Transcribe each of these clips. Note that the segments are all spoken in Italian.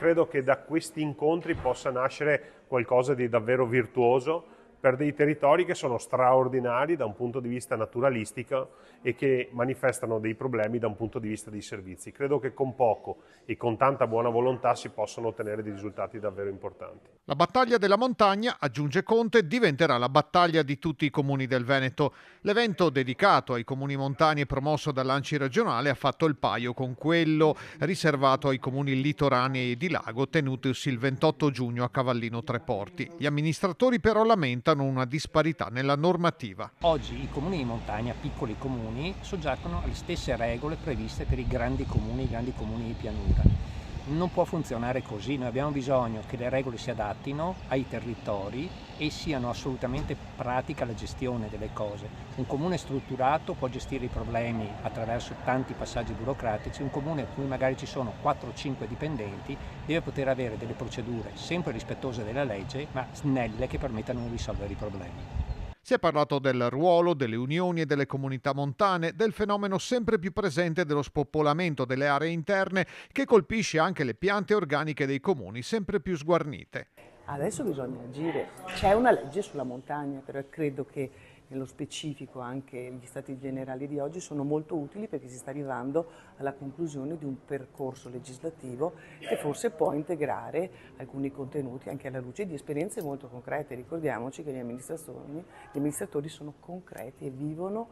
credo che da questi incontri possa nascere qualcosa di davvero virtuoso per dei territori che sono straordinari da un punto di vista naturalistico e che manifestano dei problemi da un punto di vista dei servizi. Credo che con poco e con tanta buona volontà si possano ottenere dei risultati davvero importanti. La battaglia della montagna, aggiunge Conte, diventerà la battaglia di tutti i comuni del Veneto. L'evento dedicato ai comuni montani e promosso dall'ANCI regionale ha fatto il paio con quello riservato ai comuni litoranei e di lago tenutosi il 28 giugno a Cavallino Treporti. Gli amministratori però lamentano una disparità nella normativa. Oggi i comuni di montagna, piccoli comuni, soggiacciono alle stesse regole previste per i grandi comuni di pianura. Non può funzionare così, noi abbiamo bisogno che le regole si adattino ai territori e siano assolutamente pratica la gestione delle cose. Un comune strutturato può gestire i problemi attraverso tanti passaggi burocratici, un comune in cui magari ci sono 4 o 5 dipendenti deve poter avere delle procedure sempre rispettose della legge ma snelle che permettano di risolvere i problemi. Si è parlato del ruolo delle unioni e delle comunità montane, del fenomeno sempre più presente dello spopolamento delle aree interne che colpisce anche le piante organiche dei comuni, sempre più sguarnite. Adesso bisogna agire. C'è una legge sulla montagna, però credo che nello specifico anche gli stati generali di oggi sono molto utili perché si sta arrivando alla conclusione di un percorso legislativo che forse può integrare alcuni contenuti anche alla luce di esperienze molto concrete. Ricordiamoci che gli amministratori sono concreti e vivono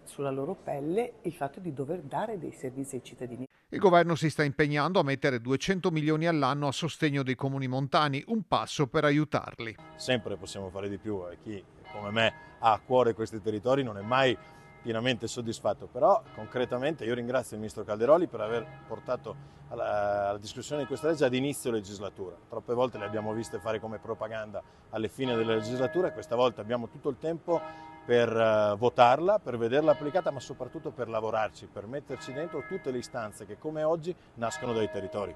sulla loro pelle il fatto di dover dare dei servizi ai cittadini. Il governo si sta impegnando a mettere 200 milioni all'anno a sostegno dei comuni montani, un passo per aiutarli. Sempre possiamo fare di più e chi come me ha a cuore questi territori non è mai pienamente soddisfatto, però concretamente io ringrazio il Ministro Calderoli per aver portato alla discussione di questa legge ad inizio legislatura. Troppe volte le abbiamo viste fare come propaganda alle fine della legislatura e questa volta abbiamo tutto il tempo per votarla, per vederla applicata, ma soprattutto per lavorarci, per metterci dentro tutte le istanze che come oggi nascono dai territori.